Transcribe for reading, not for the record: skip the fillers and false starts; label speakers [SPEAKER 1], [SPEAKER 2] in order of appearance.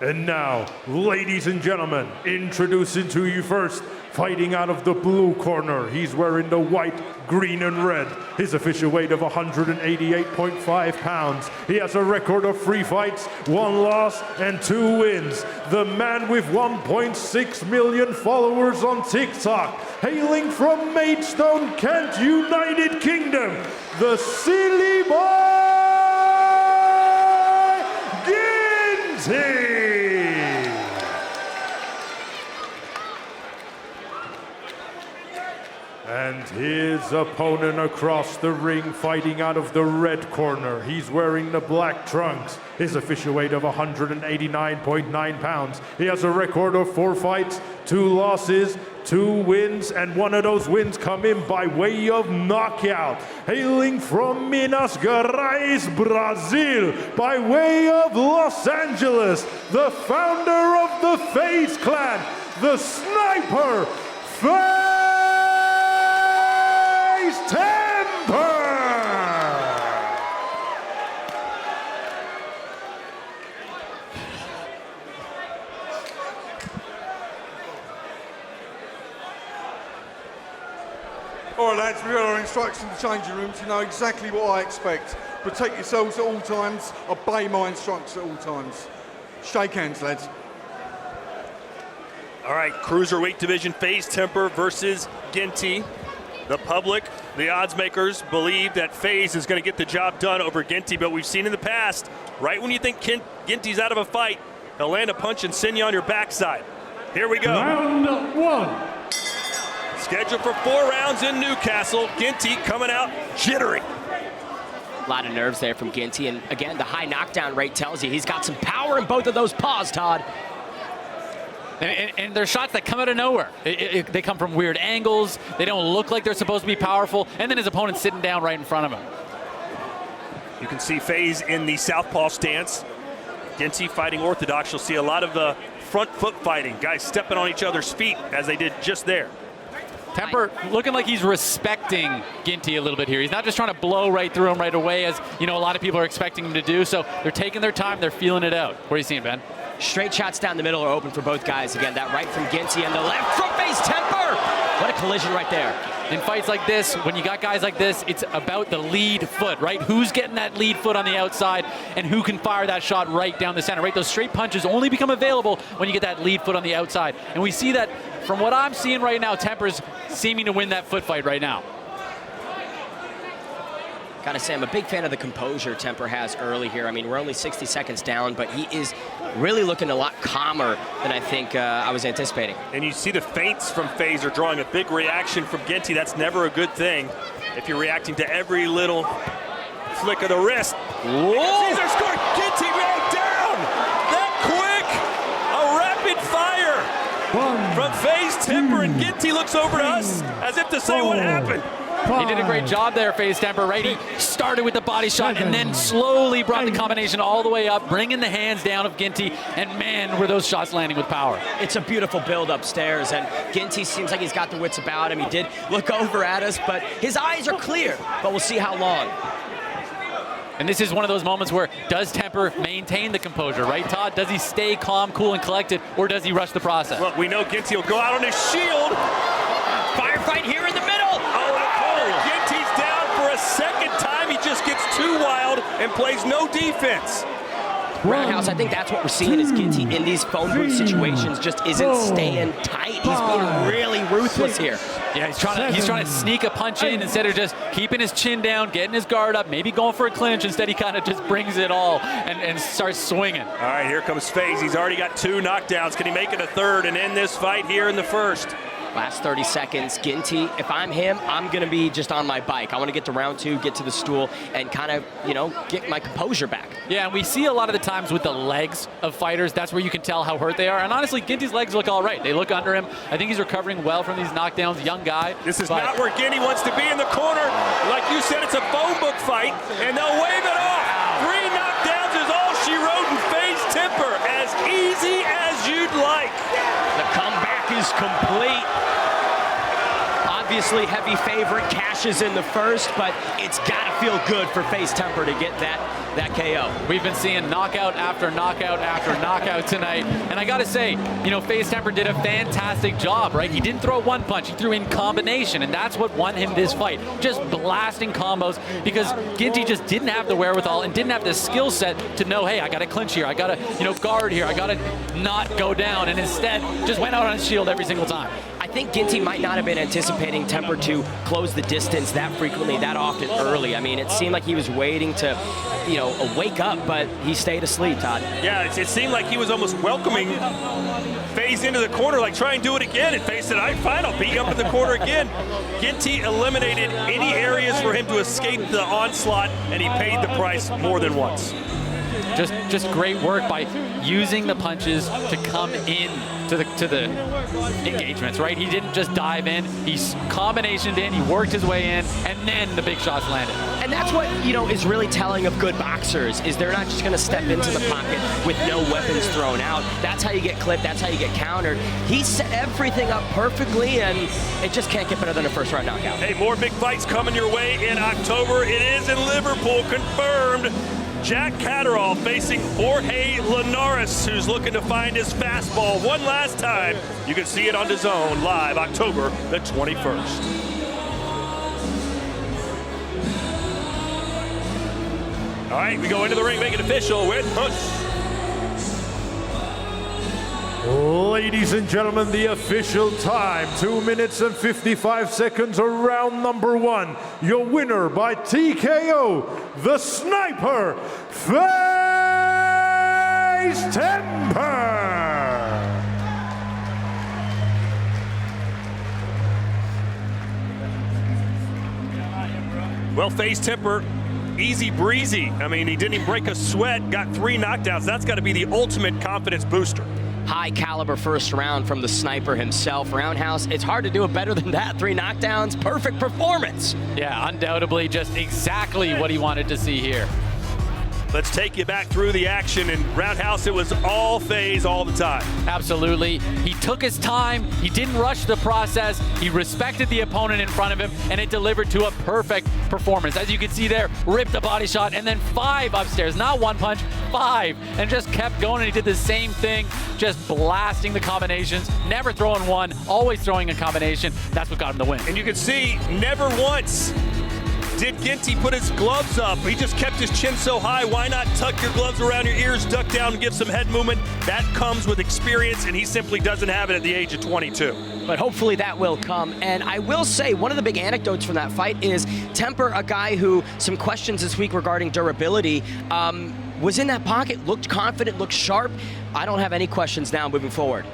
[SPEAKER 1] And now, ladies and gentlemen, introducing to you first, fighting out of the blue corner. He's wearing the white, green, and red. His official weight of 188.5 pounds. He has a record of 3 fights, 1 loss, and 2 wins. The man with 1.6 million followers on TikTok, hailing from Maidstone, Kent, United Kingdom, the silly boy, Ginty! And his opponent across the ring, fighting out of the red corner. He's wearing the black trunks. His official weight of 189.9 pounds. He has a record of 4 fights, 2 losses, 2 wins, and 1 of those wins come in by way of knockout. Hailing from Minas Gerais, Brazil, by way of Los Angeles, the founder of the FaZe clan, the sniper, FaZe Temperrr!
[SPEAKER 2] All right, lads, we got our instructions in the changing rooms. You know exactly what I expect. Protect yourselves at all times. Obey my instructions at all times. Shake hands, lads.
[SPEAKER 3] All right, cruiserweight division, FaZe Temperrr versus Ginty. The public, the odds makers, believe that FaZe is going to get the job done over Ginty, but we've seen in the past, right when you think Ginty's out of a fight, he'll land a punch and send you on your backside. Here we go.
[SPEAKER 1] Round 1.
[SPEAKER 3] Scheduled for 4 rounds in Newcastle. Ginty coming out jittery.
[SPEAKER 4] A lot of nerves there from Ginty, and again, the high knockdown rate tells you he's got some power in both of those paws, Todd.
[SPEAKER 5] And they're shots that come out of nowhere. They come from weird angles. They don't look like they're supposed to be powerful. And then his opponent's sitting down right in front of him.
[SPEAKER 3] You can see FaZe in the southpaw stance. Ginty fighting orthodox. You'll see a lot of the front foot fighting. Guys stepping on each other's feet as they did just there.
[SPEAKER 5] Temperrr looking like he's respecting Ginty a little bit here. He's not just trying to blow right through him right away, as you know a lot of people are expecting him to do. So they're taking their time. They're feeling it out. What are you seeing, Ben?
[SPEAKER 4] Straight shots down the middle are open for both guys. Again, that right from Ginty and the left from FaZe Temperrr. What a collision right there.
[SPEAKER 5] In fights like this, when you got guys like this, it's about the lead foot, right? Who's getting that lead foot on the outside and who can fire that shot right down the center, right? Those straight punches only become available when you get that lead foot on the outside. And we see that from what I'm seeing right now, Temperrr's seeming to win that foot fight right now.
[SPEAKER 4] Gotta say, I'm a big fan of the composure Temperrr has early here. I mean, we're only 60 seconds down, but he is really looking a lot calmer than I think I was anticipating.
[SPEAKER 3] And you see the feints from FaZe are drawing a big reaction from Ginty. That's never a good thing if you're reacting to every little flick of the wrist.
[SPEAKER 4] Whoa!
[SPEAKER 3] Caesar scored. Ginty ran down. That quick, a rapid fire from FaZe Temperrr, and Ginty looks over to us as if to say what happened.
[SPEAKER 5] He did a great job there, FaZe Temperrr, right? He started with the body shot and then slowly brought the combination all the way up, bringing the hands down of Ginty, and man, were those shots landing with power.
[SPEAKER 4] It's a beautiful build upstairs, and Ginty seems like he's got the wits about him. He did look over at us, but his eyes are clear, but we'll see how long.
[SPEAKER 5] And this is one of those moments where does Temperrr maintain the composure, right, Todd? Does he stay calm, cool, and collected, or does he rush the process?
[SPEAKER 3] Well, we know Ginty will go out on his shield.
[SPEAKER 4] Firefight here in the middle.
[SPEAKER 3] Ginty's down for a second time. He just gets too wild and plays no defense.
[SPEAKER 4] Roundhouse, I think that's what we're seeing is Ginty in these phone booth situations just isn't staying tight. He's being really ruthless here.
[SPEAKER 5] Yeah, he's trying to sneak a punch in instead of just keeping his chin down, getting his guard up, maybe going for a clinch. Instead, he kind of just brings it all and starts swinging.
[SPEAKER 3] All right, here comes FaZe. He's already got 2 knockdowns. Can he make it a third and end this fight here in the first?
[SPEAKER 4] Last 30 seconds, Ginty, if I'm him, I'm gonna be just on my bike. I wanna get to round 2, get to the stool, and kind of, you know, get my composure back.
[SPEAKER 5] Yeah, and we see a lot of the times with the legs of fighters, that's where you can tell how hurt they are. And honestly, Ginty's legs look all right. They look under him. I think he's recovering well from these knockdowns, young guy.
[SPEAKER 3] This is not where Ginty wants to be in the corner. Like you said, it's a phone book fight, and they'll wave it off. 3 knockdowns is all she wrote in FaZe Temperrr. As easy as you'd like.
[SPEAKER 4] The comeback is complete. obviously heavy favorite, cashes in the first, but it's got to feel good for FaZe Temperrr to get that KO.
[SPEAKER 5] We've been seeing knockout after knockout after knockout tonight, and I gotta say, you know, FaZe Temperrr did a fantastic job, right? He didn't throw one punch, he threw in combination, and that's what won him this fight. Just blasting combos, because Ginty just didn't have the wherewithal and didn't have the skill set to know, hey, I gotta clinch here, I gotta, you know, guard here, I gotta not go down, and instead just went out on his shield every single time.
[SPEAKER 4] I think Ginty might not have been anticipating Temperrr to close the distance that frequently, that often early. I mean, it seemed like he was waiting to, you know, wake up, but he stayed asleep, Todd.
[SPEAKER 3] Yeah, it seemed like he was almost welcoming FaZe into the corner, like try and do it again. And FaZe said, all right, fine, I'll beat you up in the corner again. Ginty eliminated any areas for him to escape the onslaught, and he paid the price more than once.
[SPEAKER 5] Just great work by using the punches to come in to the engagements, right? He didn't just dive in, he combinationed in, he worked his way in, and then the big shots landed.
[SPEAKER 4] And that's what, you know, is really telling of good boxers, is they're not just going to step into the pocket with no weapons thrown out. That's how you get clipped, that's how you get countered. He set everything up perfectly, and it just can't get better than a first-round knockout.
[SPEAKER 3] Hey, more big fights coming your way in October. It is in Liverpool, confirmed. Jack Catterall facing Jorge Linares, who's looking to find his fastball one last time. You can see it on DAZN live October the 21st. All right, we go into the ring, make it official with Push.
[SPEAKER 1] Ladies and gentlemen, the official time, 2 minutes and 55 seconds of round number 1. Your winner by TKO, the Sniper, FaZe Temperrr.
[SPEAKER 3] Well, FaZe Temperrr, easy breezy. I mean, he didn't even break a sweat, got 3 knockdowns. That's got to be the ultimate confidence booster.
[SPEAKER 4] High caliber first round from the Sniper himself. Roundhouse, it's hard to do it better than that. 3 knockdowns, perfect performance.
[SPEAKER 5] Yeah, undoubtedly just exactly what he wanted to see here.
[SPEAKER 3] Let's take you back through the action. In Roundhouse, it was all FaZe all the time.
[SPEAKER 5] Absolutely. He took his time. He didn't rush the process. He respected the opponent in front of him, and it delivered to a perfect performance. As you can see there, ripped a body shot, and then 5 upstairs. Not 1 punch, 5. And just kept going, and he did the same thing, just blasting the combinations, never throwing one, always throwing a combination. That's what got him the win.
[SPEAKER 3] And you can see, never once did Ginty put his gloves up. He just kept his chin so high. Why not tuck your gloves around your ears, duck down, and give some head movement? That comes with experience, and he simply doesn't have it at the age of 22.
[SPEAKER 4] But hopefully that will come. And I will say, one of the big anecdotes from that fight is Temperrr, a guy who, some questions this week regarding durability, was in that pocket, looked confident, looked sharp. I don't have any questions now moving forward.